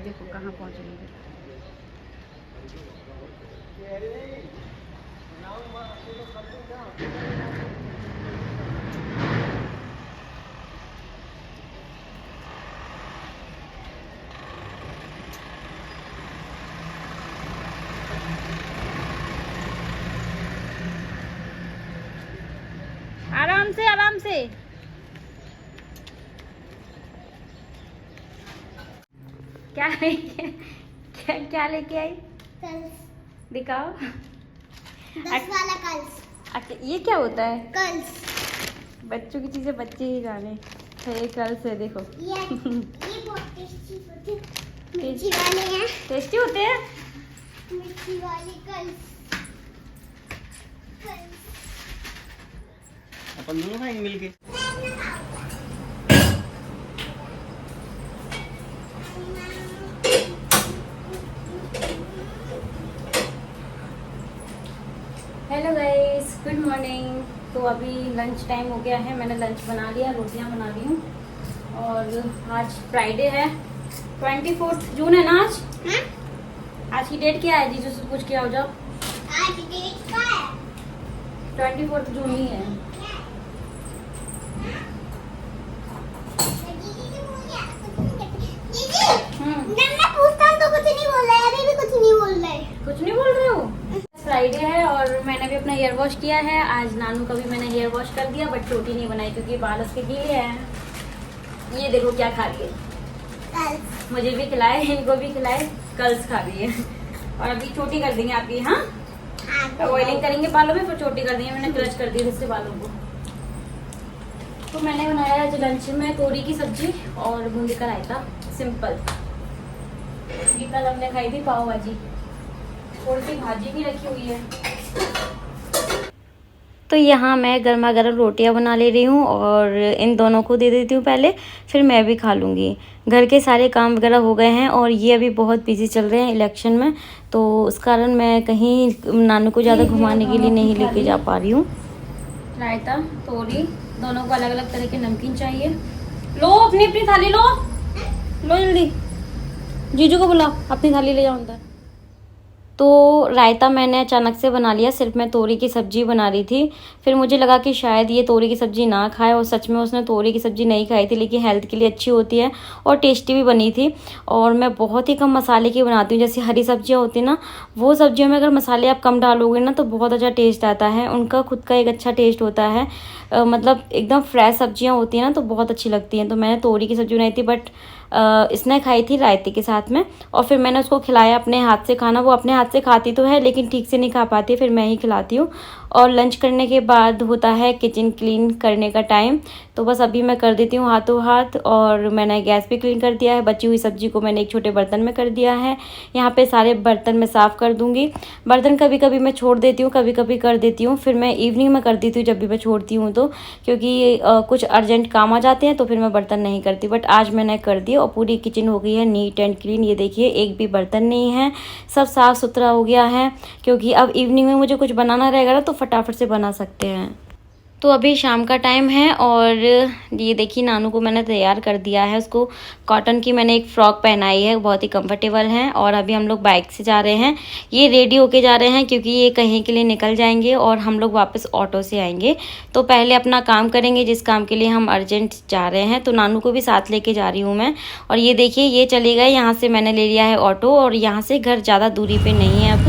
देखो कहाँ पहुँच रही है। आराम से आराम से। क्या है क्या क्या लेके आई? कल्स। दिखाओ। 10 वाला कल्स। अच्छा ये क्या होता है? कल्स। बच्चों की चीजें बच्चे ही जाने। ये कल से देखो। ये बहुत टेस्टी होते हैं। मिर्ची वाले हैं। टेस्टी होते हैं। मिर्ची वाले कल्स। कल्स। अपन दोनों खाएंगे मिलके। Hello guys, good morning. तो अभी लंच टाइम हो गया है, मैंने लंच बना लिया, रोटियां बना ली हूँ। और आज फ्राइडे है, 24 जून है ना आज? हाँ? आज की डेट क्या है? जीजू से पूछ के आओ जाओ। आज डेट क्या है? 24 जून ही है। दीदी से बोल दिया, कुछ नहीं कहते। दीदी, हम्म। जब मैं पूछता हूँ तो कुछ नहीं बोल रहे, अभी भी कुछ नहीं बोल रहे। कुछ नहीं बोल रहे हो? फ्राइडे है और मैंने भी अपना हेयर वॉश किया है। आज नानू का भी मैंने हेयर वॉश कर दिया, बट रोटी नहीं बनाई क्योंकि बाल उसके गीले हैं। ये देखो क्या खा रही है। कल्स। मुझे भी खिलाए, इनको भी खिलाए, कल्स खा रही है। और अभी छोटी कर देंगे आपकी। हाँ, ऑयलिंग करेंगे बालों में, फिर छोटी कर देंगे। मैंने क्रश कर दी इससे बालों को। तो मैंने बनाया आज लंच में तोरी की सब्जी और बूंदी का रायता, सिंपल। ये कल हमने खाई थी पाव भाजी, थोड़ी सी भाजी भी रखी हुई है। तो यहाँ मैं गर्मा गर्म रोटियां बना ले रही हूँ और इन दोनों को दे देती हूँ पहले, फिर मैं भी खा लूँगी। घर के सारे काम वगैरह हो गए हैं और ये अभी बहुत बिजी चल रहे हैं इलेक्शन में, तो उस कारण मैं कहीं नानू को ज़्यादा घुमाने के लिए नहीं लेके जा पा रही हूँ। रायता, तोरी, दोनों को अलग अलग तरह के नमकीन चाहिए। लो अपनी अपनी थाली लो, लो जल्दी। जीजू को बुलाओ, अपनी थाली ले जाओ अंदर। तो रायता मैंने अचानक से बना लिया, सिर्फ मैं तोरी की सब्जी बना रही थी। फिर मुझे लगा कि शायद ये तोरी की सब्जी ना खाए, और सच में उसने तोरी की सब्जी नहीं खाई थी, लेकिन हेल्थ के लिए अच्छी होती है और टेस्टी भी बनी थी। और मैं बहुत ही कम मसाले की बनाती हूँ, जैसे हरी सब्जियाँ होती हैं ना, वो सब्जियों में अगर मसाले आप कम डालोगे ना तो बहुत अच्छा टेस्ट आता है। उनका खुद का एक अच्छा टेस्ट होता है, मतलब एकदम फ्रेश सब्जियाँ होती हैं ना तो बहुत अच्छी लगती हैं। तो मैंने तोरी की सब्जी बनाई थी, बट इसने खाई थी रायते के साथ में। और फिर मैंने उसको खिलाया अपने हाथ से खाना। वो अपने हाथ से खाती तो है लेकिन ठीक से नहीं खा पाती, फिर मैं ही खिलाती हूँ। और लंच करने के बाद होता है किचन क्लीन करने का टाइम, तो बस अभी मैं कर देती हूँ हाथों हाथ। और मैंने गैस भी क्लीन कर दिया है, बची हुई सब्जी को मैंने एक छोटे बर्तन में कर दिया है। यहाँ पे सारे बर्तन मैं साफ़ कर दूँगी। बर्तन कभी कभी मैं छोड़ देती हूँ, कभी कभी कर देती हूँ, फिर मैं इवनिंग में कर देती हूँ जब भी मैं छोड़ती हूँ तो, क्योंकि कुछ अर्जेंट काम आ जाते हैं तो फिर मैं बर्तन नहीं करती। बट आज मैंने कर दिया और पूरी किचन हो गई है नीट एंड क्लीन। ये देखिए एक भी बर्तन नहीं है, सब साफ़ सुथरा हो गया है, क्योंकि अब इवनिंग में मुझे कुछ बनाना रहेगा ना तो फटाफट से बना सकते हैं। तो अभी शाम का टाइम है और ये देखिए नानू को मैंने तैयार कर दिया है। उसको कॉटन की मैंने एक फ़्रॉक पहनाई है, बहुत ही कंफर्टेबल है। और अभी हम लोग बाइक से जा रहे हैं, ये रेडी होके जा रहे हैं क्योंकि ये कहीं के लिए निकल जाएंगे और हम लोग वापस ऑटो से आएंगे। तो पहले अपना काम करेंगे जिस काम के लिए हम अर्जेंट जा रहे हैं। तो नानू को भी साथ लेके जा रही हूँ मैं। और ये देखिए ये चले गए, यहाँ से मैंने ले लिया है ऑटो और यहाँ से घर ज़्यादा दूरी पर नहीं है। अब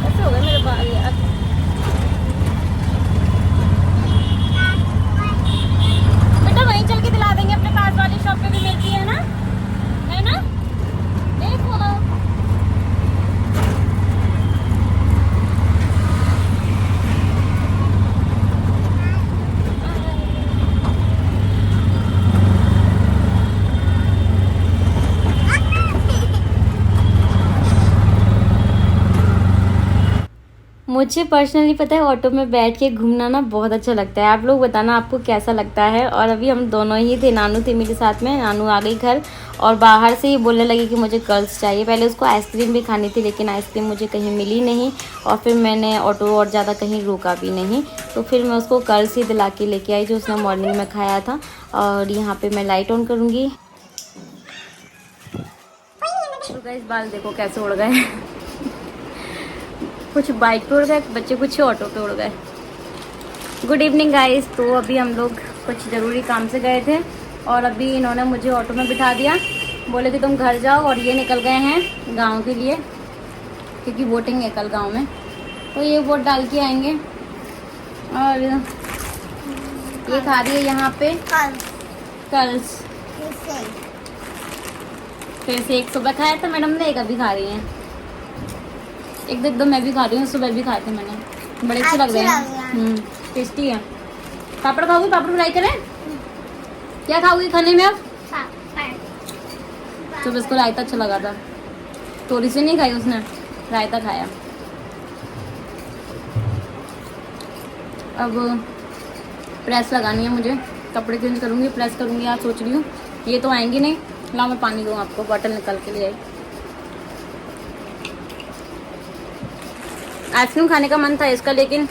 कैसे हो गए मेरे बाल यार। वहीं चल के दिला देंगे, अपने पास वाली शॉप पे भी मिलती है ना, है ना? देखो मुझे पर्सनली पता है ऑटो में बैठ के घूमना ना बहुत अच्छा लगता है। आप लोग बताना आपको कैसा लगता है। और अभी हम दोनों ही थे, नानू थे मेरे साथ में। नानू आ गई घर और बाहर से ही बोलने लगी कि मुझे कर्ल्स चाहिए। पहले उसको आइसक्रीम भी खानी थी लेकिन आइसक्रीम मुझे कहीं मिली नहीं और फिर मैंने ऑटो और ज़्यादा कहीं रोका भी नहीं, तो फिर मैं उसको कर्ल्स ही दिला के लेके आई जो उसने मॉर्निंग में खाया था। और यहाँ पर मैं लाइट ऑन करूँगी। तो गाइस बाल देखो कैसे उड़ गए कुछ बाइक पे उड़ गए बच्चे, कुछ ऑटो पे उड़ गए। Good evening guys. तो अभी हम लोग कुछ ज़रूरी काम से गए थे और अभी इन्होंने मुझे ऑटो में बिठा दिया, बोले कि तुम घर जाओ, और ये निकल गए हैं गांव के लिए क्योंकि वोटिंग है कल गांव में, तो ये वोट डाल के आएंगे। और ये खा रही है यहाँ पे कल्स, फिर से एक सुबह खाया था मैडम ने, एक अभी खा रही हैं। एक दो मैं भी खा रही हूँ, सुबह भी खाए थे मैंने, बड़े अच्छे लग रहे हैं। टेस्टी है। पापड़ खाओगी? पापड़ फ्राई करें? क्या खाओगी खाने में अब? सुबह इसको रायता अच्छा लगा था, तोरी से नहीं खाई उसने, रायता खाया। अब प्रेस लगानी है मुझे, कपड़े चेंज करूँगी, प्रेस करूँगी। आज सोच रही हूँ ये तो आएंगी नहीं। लाओ मैं पानी दूँ आपको, बॉटल निकल के लिए आई। आइसक्रीम खाने का मन था इसका, लेकिन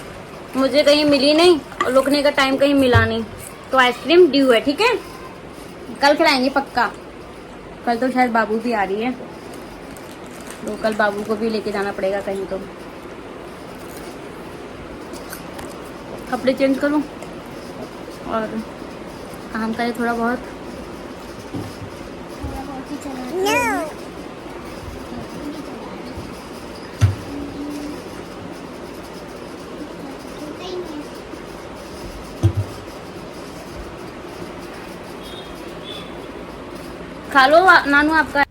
मुझे कहीं मिली नहीं और रुकने का टाइम कहीं मिला नहीं, तो आइसक्रीम ड्यू है। ठीक है, कल खिलाएंगे पक्का। कल तो शायद बाबू भी आ रही है, तो कल बाबू को भी लेके जाना पड़ेगा कहीं। तो कपड़े चेंज करूँ और काम करें थोड़ा बहुत। खा लो नानू आपका।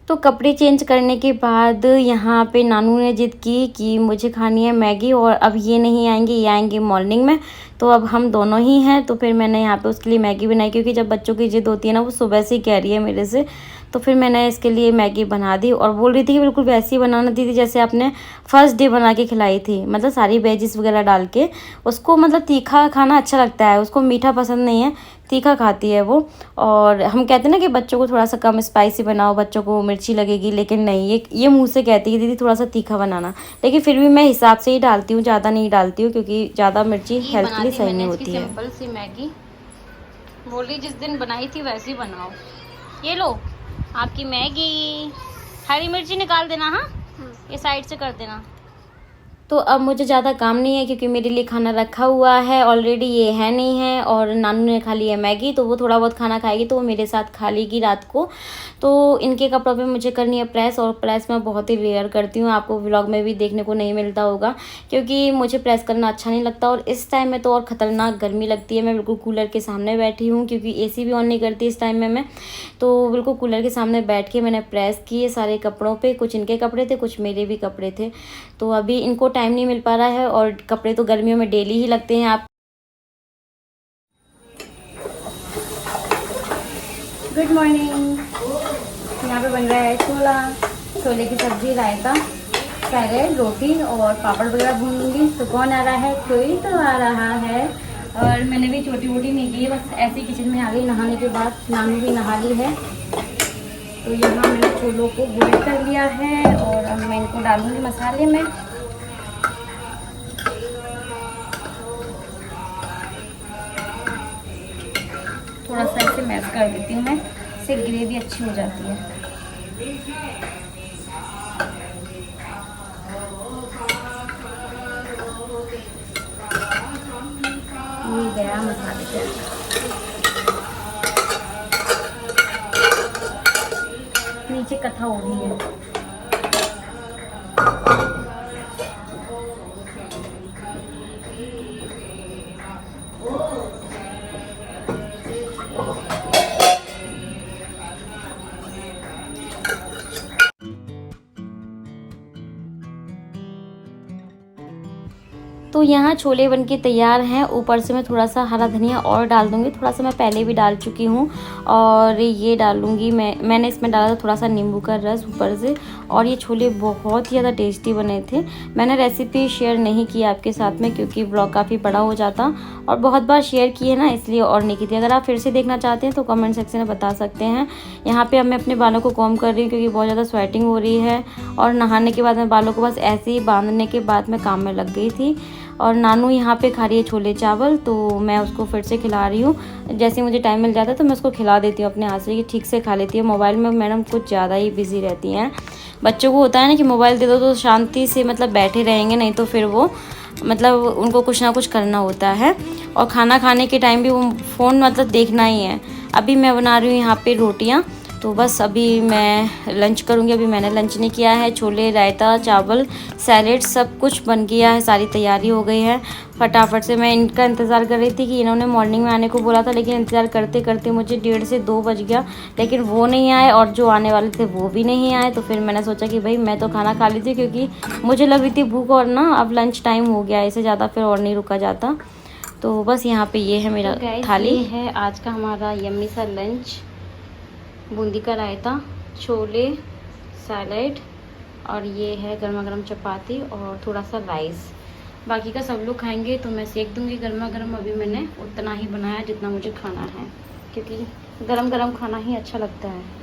तो कपड़े चेंज करने के बाद यहाँ पे नानू ने जिद की कि मुझे खानी है मैगी, और अब ये नहीं आएंगे, ये आएंगे मॉर्निंग में, तो अब हम दोनों ही हैं। तो फिर मैंने यहाँ पे उसके लिए मैगी बनाई, क्योंकि जब बच्चों की जिद होती है ना, वो सुबह से ही कह रही है मेरे से, तो फिर मैंने इसके लिए मैगी बना दी। और बोल रही थी कि बिल्कुल वैसी बनाना दीदी जैसे आपने फर्स्ट डे बना के खिलाई थी, मतलब सारी वेजिस वगैरह डाल के। उसको मतलब तीखा खाना अच्छा लगता है, उसको मीठा पसंद नहीं है, तीखा खाती है वो। और हम कहते हैं ना कि बच्चों को थोड़ा सा कम स्पाइसी बनाओ, बच्चों को मिर्ची लगेगी, लेकिन नहीं, ये मुंह से कहती है दीदी थोड़ा सा तीखा बनाना, लेकिन फिर भी मैं हिसाब से ही डालती हूँ, ज़्यादा नहीं डालती हूँ, क्योंकि ज़्यादा मिर्ची हेल्थ के लिए सही नहीं होती है। सिंपल सी मैगी बोल रही जिस दिन बनाई थी वैसी बनाओ। ये लो आपकी मैगी, हरी मिर्ची निकाल देना। हाँ, ये साइड से कर देना। तो अब मुझे ज़्यादा काम नहीं है, क्योंकि मेरे लिए खाना रखा हुआ है ऑलरेडी, ये है नहीं है, और नानू ने खा लिया मैगी, तो वो थोड़ा बहुत खाना खाएगी, तो वो मेरे साथ खा लेगी रात को। तो इनके कपड़ों पे मुझे करनी है प्रेस, और प्रेस मैं बहुत ही रेयर करती हूँ, आपको व्लॉग में भी देखने को नहीं मिलता होगा, क्योंकि मुझे प्रेस करना अच्छा नहीं लगता। और इस टाइम में तो और ख़तरनाक गर्मी लगती है। मैं बिल्कुल कूलर के सामने बैठी हूँ, क्योंकि AC भी ऑन नहीं करती इस टाइम में मैं, तो बिल्कुल कूलर के सामने बैठ के मैंने प्रेस किए सारे कपड़ों पे। कुछ इनके कपड़े थे, कुछ मेरे भी कपड़े थे, तो अभी इनको टाइम नहीं मिल पा रहा है, और कपड़े तो गर्मियों में डेली ही लगते हैं। आप गुड मॉर्निंग। यहाँ पे बन रहा है छोले की सब्जी, रायता, सैलेड, रोटी और पापड़ वगैरह भूनूंगी। तो कौन आ रहा है? कोई तो आ रहा है। और मैंने भी छोटी वोटी नहीं की है, बस ऐसे ही किचन में आ गई नहाने के बाद। नानू भी नहा ली है। तो यहाँ मैंने छोलों को बॉईल कर लिया है, और अब मैं इनको डालूंगी मसाले में। थोड़ा सा इसे मैश कर देती हूँ मैं, इससे ग्रेवी अच्छी हो जाती है। ये गया मसाले के अंदर। नीचे कथा हो रही है। तो यहाँ छोले बनके तैयार हैं। ऊपर से मैं थोड़ा सा हरा धनिया और डाल दूँगी, थोड़ा सा मैं पहले भी डाल चुकी हूँ। और ये डालूँगी मैंने इसमें डाला था थोड़ा सा नींबू का रस ऊपर से। और ये छोले बहुत ही ज़्यादा टेस्टी बने थे। मैंने रेसिपी शेयर नहीं की आपके साथ में, क्योंकि ब्लॉग काफ़ी बड़ा हो जाता, और बहुत बार शेयर किए ना, इसलिए और नहीं की थी। अगर आप फिर से देखना चाहते हैं तो कमेंट सेक्शन में बता सकते हैं। यहाँ पर अब मैं अपने बालों को कॉम्ब कर रही हूँ, क्योंकि बहुत ज़्यादा स्वेटिंग हो रही है। और नहाने के बाद मैं बालों को बस ऐसे ही बांधने के बाद मैं काम में लग गई थी। और नानू यहाँ पे खा रही है छोले चावल, तो मैं उसको फिर से खिला रही हूँ। जैसे मुझे टाइम मिल जाता है तो मैं उसको खिला देती हूँ अपने हाथ से, कि ठीक से खा लेती है। मोबाइल में मैडम कुछ ज़्यादा ही बिजी रहती हैं। बच्चों को होता है ना कि मोबाइल दे दो तो शांति से मतलब बैठे रहेंगे, नहीं तो फिर वो मतलब उनको कुछ ना कुछ करना होता है। और खाना खाने के टाइम भी वो फ़ोन मतलब देखना ही है। अभी मैं बना रही हूँ यहाँ पे रोटियाँ, तो बस अभी मैं लंच करूँगी। अभी मैंने लंच नहीं किया है। छोले, रायता, चावल, सैलेड सब कुछ बन गया है, सारी तैयारी हो गई है। फटाफट से मैं इनका इंतज़ार कर रही थी कि इन्होंने मॉर्निंग में आने को बोला था, लेकिन इंतज़ार करते करते मुझे 1:30 से 2 बज गया, लेकिन वो नहीं आए और जो आने वाले थे वो भी नहीं आए। तो फिर मैंने सोचा कि भाई मैं तो खाना खा ली थी, क्योंकि मुझे लग रही थी भूख, और ना अब लंच टाइम हो गया, इससे ज़्यादा फिर और नहीं रुका जाता। तो बस यहाँ पे ये है मेरा थाली। ये है आज का हमारा यम्मी सा लंच। बूंदी का रायता, छोले, सैलेड, और ये है गर्मा गर्म चपाती और थोड़ा सा राइस। बाकी का सब लोग खाएंगे तो मैं सेक दूंगी गर्मा गर्म। अभी मैंने उतना ही बनाया जितना मुझे खाना है, क्योंकि गरम गरम खाना ही अच्छा लगता है।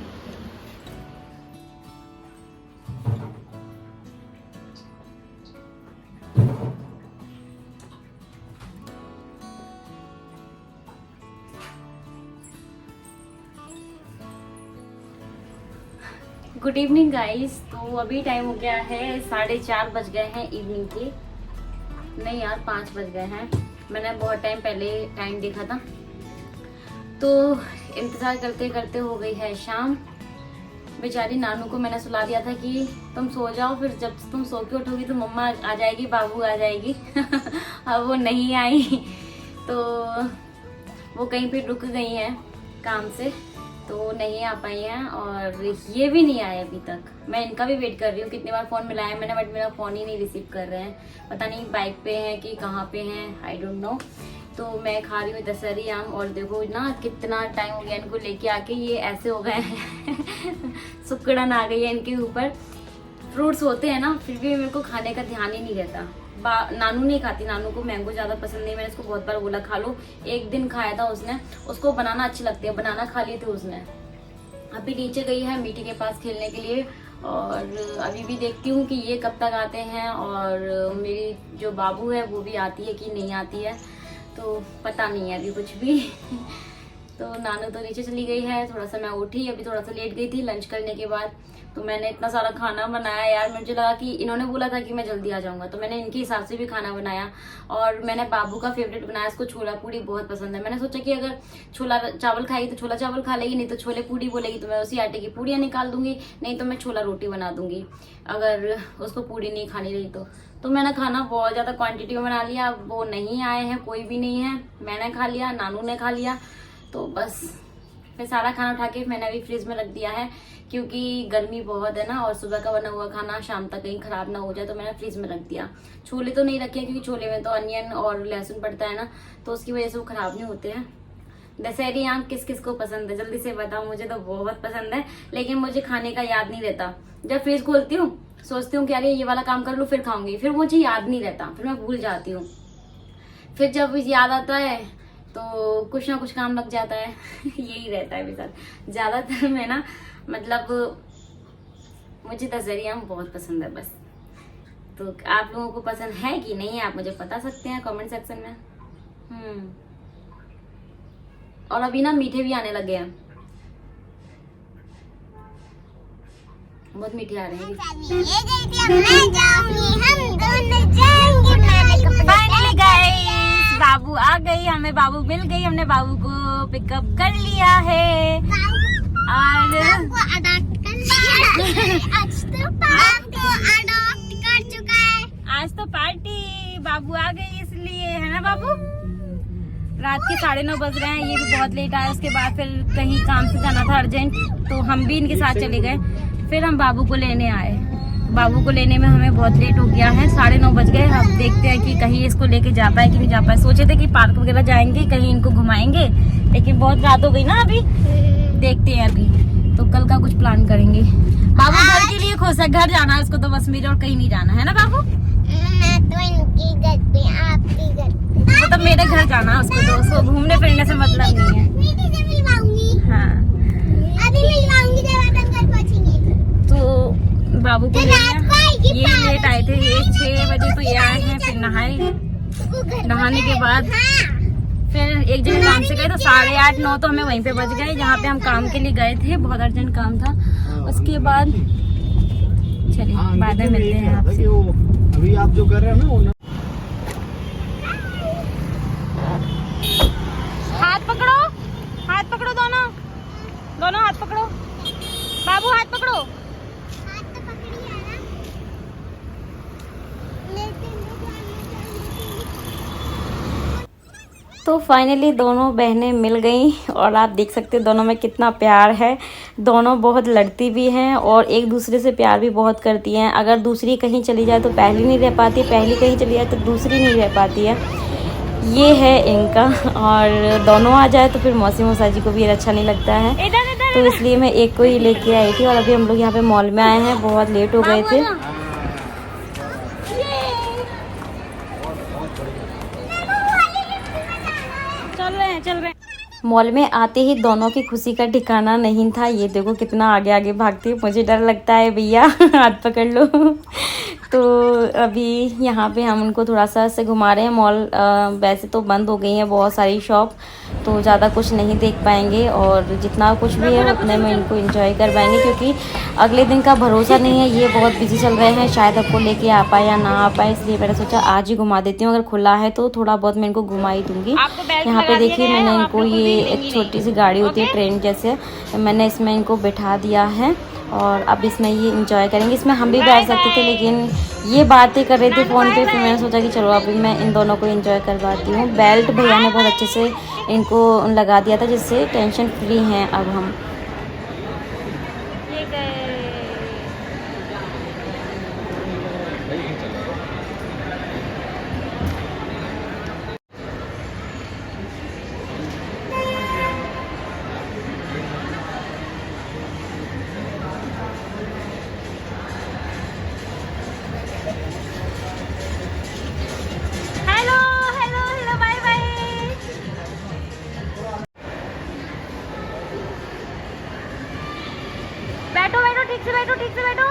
Good evening guys. तो अभी टाइम हो गया है 4:30 बज गए हैं इवनिंग के। नहीं यार 5 बज गए हैं। मैंने बहुत टाइम पहले टाइम देखा था। तो इंतज़ार करते करते हो गई है शाम। बेचारी नानू को मैंने सुला दिया था कि तुम सो जाओ, फिर जब तुम सो के उठोगी तो मम्मा आ जाएगी, बाबू आ जाएगी। अब वो नहीं आई, तो वो कहीं पे रुक गई हैं काम से, तो नहीं आ पाई हैं। और ये भी नहीं आए अभी तक। मैं इनका भी वेट कर रही हूँ, कितनी बार फ़ोन मिलाया मैंने, बट मेरा फ़ोन ही नहीं रिसीव कर रहे हैं। पता नहीं बाइक पे हैं कि कहाँ पे हैं, आई डोंट नो। तो मैं खा रही हूँ दशहरी आम, और देखो ना कितना टाइम हो गया इनको लेके आके, ये ऐसे हो गए हैं। सुकड़न आ गई है इनके ऊपर। फ्रूट्स होते हैं ना, फिर भी मेरे को खाने का ध्यान ही नहीं रहता। नानू नहीं खाती, नानू को मैंगो ज़्यादा पसंद नहीं। मैंने उसको बहुत बार बोला खा लो, एक दिन खाया था उसने। उसको बनाना अच्छी लगती है, बनाना खा ली थी उसने। अभी नीचे गई है मीठी के पास खेलने के लिए, और अभी भी देखती हूँ कि ये कब तक आते हैं, और मेरी जो बाबू है वो भी आती है कि नहीं आती है, तो पता नहीं है अभी कुछ भी। तो नानू तो नीचे चली गई है। थोड़ा सा मैं उठी, अभी थोड़ा सा लेट गई थी लंच करने के बाद। तो मैंने इतना सारा खाना बनाया यार, मुझे लगा कि इन्होंने बोला था कि मैं जल्दी आ जाऊंगा, तो मैंने इनके हिसाब से भी खाना बनाया। और मैंने बाबू का फेवरेट बनाया, इसको छोला पूड़ी बहुत पसंद है। मैंने सोचा कि अगर छोला चावल खाएगी तो छोला चावल खा लेगी, नहीं तो छोले पूड़ी बोलेगी तो मैं उसी आटे की पूड़ियाँ निकाल दूंगी, नहीं तो मैं छोला रोटी बना दूंगी अगर उसको पूड़ी नहीं खानी रही तो मैंने खाना बहुत ज़्यादा क्वांटिटी में बना लिया। वो नहीं आए हैं, कोई भी नहीं है। मैंने खा लिया, नानू ने खा लिया, तो बस फिर सारा खाना उठा के मैंने अभी फ्रिज में रख दिया है, क्योंकि गर्मी बहुत है ना, और सुबह का बना हुआ खाना शाम तक कहीं खराब ना हो जाए, तो मैंने फ्रिज में रख दिया। छोले तो नहीं रखे, क्योंकि छोले में तो अनियन और लहसुन पड़ता है ना, तो उसकी वजह से वो खराब नहीं होते हैं। दशहरी आम किस किस को पसंद है जल्दी से बताओ। मुझे तो बहुत पसंद है, लेकिन मुझे खाने का याद नहीं रहता। जब फ्रिज खोलती हूँ सोचती हूँ कि अरे ये वाला काम कर लूँ फिर खाऊंगी, फिर मुझे याद नहीं रहता, फिर मैं भूल जाती हूँ। फिर जब याद आता है तो कुछ ना कुछ काम लग जाता है। यही रहता है मेरे साथ ज़्यादातर। मैं ना मतलब मुझे दशहरी आम बहुत पसंद है बस। तो आप लोगों को पसंद है कि नहीं है आप मुझे बता सकते हैं कमेंट सेक्शन में। और अभी ना मीठे भी आने लगे हैं, बहुत मीठे आ रहे हैं। फाइनली गाइस बाबू आ गई, हमें बाबू मिल गई, हमने बाबू को पिकअप कर लिया है। और आज तो पार्टी बाबू आ गई इसलिए, है ना बाबू। रात के 9:30 बज रहे हैं, ये भी बहुत लेट आया। उसके बाद फिर कहीं काम से जाना था अर्जेंट, तो हम भी इनके साथ चले गए। फिर हम बाबू को लेने आए। बाबू को लेने में हमें बहुत लेट हो गया है, 9:30 बज गए। अब देखते हैं कि कहीं इसको लेके जा पाए कि नहीं जा पाए। सोचे थे कि पार्क वगैरह जाएंगे, कहीं इनको घुमाएंगे, लेकिन बहुत रात हो गई ना अभी। देखते हैं अभी, तो कल का कुछ प्लान करेंगे। बाबू घर के लिए खुश है, घर जाना है उसको तो बस, मेरे और कहीं नहीं जाना है ना बाबू। तो इनके घर पे, आपके घर पे, तो मेरे घर जाना है उसको, तो उसको घूमने फिरने से मतलब नहीं है। हाँ अभी मिलवाऊंगी जब अपन घर पहुंचेंगे। तो बाबू को ये लेट आए थे, ये 6 बजे तो ये आए हैं। फिर नहाए को घर नहाने के बाद फिर एक जगह काम से गए तो 8:30 9 तो हमें वहीं पे बच गए जहाँ पे हम काम के लिए गए थे। बहुत अर्जेंट काम था। उसके बाद चलिए बाद में मिलते हैं आपसे। अभी आप जो कर रहे हो ना हाथ पकड़ो दोनों हाथ पकड़ो। बाबू हाथ पकड़ो। हाथ तो पकड़ी है ना, लेकिन तो फाइनली दोनों बहनें मिल गई और आप देख सकते हैं दोनों में कितना प्यार है। दोनों बहुत लड़ती भी हैं और एक दूसरे से प्यार भी बहुत करती हैं। अगर दूसरी कहीं चली जाए तो पहली नहीं रह पाती, पहली कहीं चली जाए तो दूसरी नहीं रह पाती है। ये है इनका। और दोनों आ जाए तो फिर मौसी मौसा जी को भी अच्छा नहीं लगता है। तो इसलिए मैं एक को ही लेके आई थी। और अभी हम लोग यहाँ पे मॉल में आए हैं, बहुत लेट हो गए थे। चल रहे हैं। मॉल में आते ही दोनों की खुशी का ठिकाना नहीं था। ये देखो कितना आगे आगे भागती है, मुझे डर लगता है भैया हाथ पकड़ लो। तो अभी यहाँ पे हम उनको थोड़ा सा से घुमा रहे हैं। मॉल वैसे तो बंद हो गई हैं बहुत सारी शॉप, तो ज़्यादा कुछ नहीं देख पाएंगे और जितना कुछ भी है उतने में इनको एंजॉय कर पाएंगे, क्योंकि अगले दिन का भरोसा नहीं है। ये बहुत बिजी चल रहे हैं, शायद आपको लेके आ पाए या ना आ पाए, इसलिए मैंने सोचा आज ही घुमा देती हूँ। अगर खुला है तो थोड़ा बहुत मैं इनको घुमा ही दूँगी। यहाँ पे देखिए मैंने इनको ये एक छोटी सी गाड़ी होती है ट्रेन जैसे, मैंने इसमें इनको बैठा दिया है और अब इसमें ये इंजॉय करेंगे। इसमें हम भी बैठ सकते थे लेकिन ये बातें कर रहे थे फ़ोन पे, फिर मैंने सोचा कि चलो अभी मैं इन दोनों को एंजॉय करवाती हूँ। बेल्ट भैया ने बहुत अच्छे से इनको लगा दिया था जिससे टेंशन फ्री हैं अब हम। ठीक से बैठो।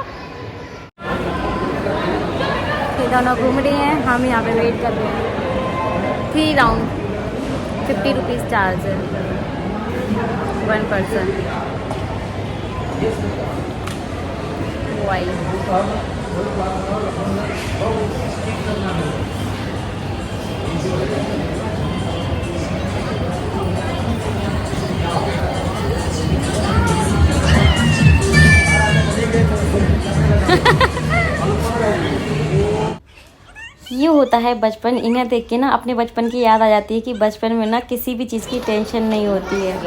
ये दोनों घूम रही हैं, हम यहाँ पे वेट कर रहे हैं। 3 राउंड 50 रुपीज़ चार्ज है 1 पर्सन। वाई ये होता है बचपन। इन्हें देख के ना अपने बचपन की याद आ जाती है कि बचपन में ना किसी भी चीज़ की टेंशन नहीं होती है।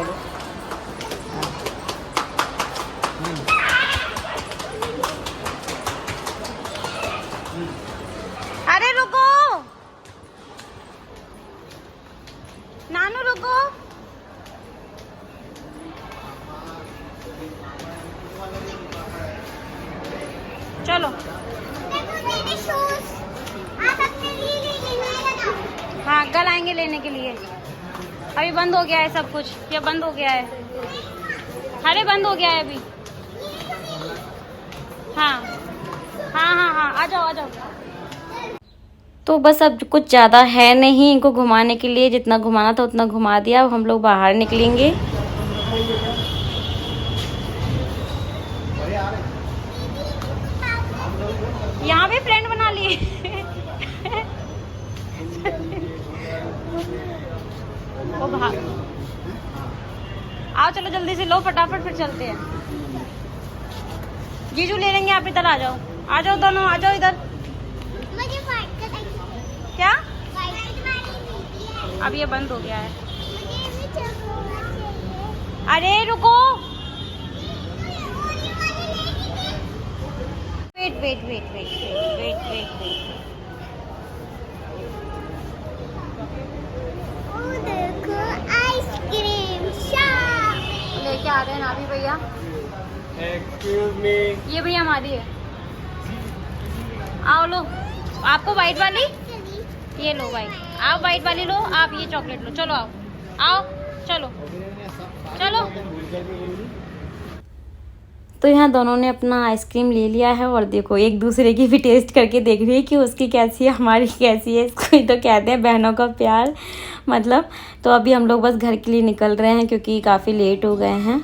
अरे रुको नानू रुको। चलो हाँ कल आएंगे लेने के लिए। अभी बंद हो गया है सब कुछ, ये बंद हो गया है। अरे बंद हो गया है अभी। हाँ हाँ हाँ हाँ आ जाओ आ जाओ। तो बस अब कुछ ज़्यादा है नहीं इनको घुमाने के लिए, जितना घुमाना था उतना घुमा दिया। अब हम लोग बाहर निकलेंगे। यहाँ भी फ्रेंड बना लिए। ओ भाग आओ चलो जल्दी से लो फटाफट फिर चलते हैं। जीजू ले लेंगे, आप इधर आ जाओ दोनों आ जाओ इधर। मुझे व्हाइट कलर क्या वाली अब ये बंद हो गया है। मुझे भी चाहिए। अरे रुको वेट। ओ देखो आइसक्रीम शॉप लेके आ रहे हैं ना भी भैया। एक्सक्यूज मी, ये भैया हमारी है। आओ लो, आपको वाइट वाली ये लो वाइट, आप वाइट वाली लो, आप ये चॉकलेट लो। चलो आओ चलो। तो यहाँ दोनों ने अपना आइसक्रीम ले लिया है और देखो एक दूसरे की भी टेस्ट करके देख रही है कि उसकी कैसी है हमारी कैसी है। इसको ही तो कहते हैं बहनों का प्यार मतलब। तो अभी हम लोग बस घर के लिए निकल रहे हैं क्योंकि काफ़ी लेट हो गए हैं।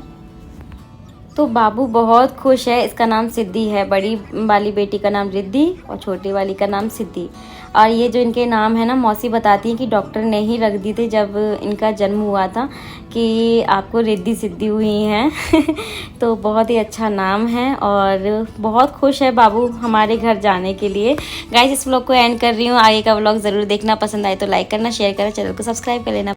तो बाबू बहुत खुश है। इसका नाम सिद्धि है, बड़ी वाली बेटी का नाम रिद्धि और छोटी वाली का नाम सिद्धि। और ये जो इनके नाम है ना, मौसी बताती हैं कि डॉक्टर ने ही रख दी थी जब इनका जन्म हुआ था कि आपको रिद्धि सिद्धि हुई हैं। तो बहुत ही अच्छा नाम है और बहुत खुश है बाबू हमारे घर जाने के लिए। गाइस इस व्लॉग को एंड कर रही हूँ, आगे का व्लॉग ज़रूर देखना। पसंद आए तो लाइक करना, शेयर करना, चैनल को सब्सक्राइब कर लेना।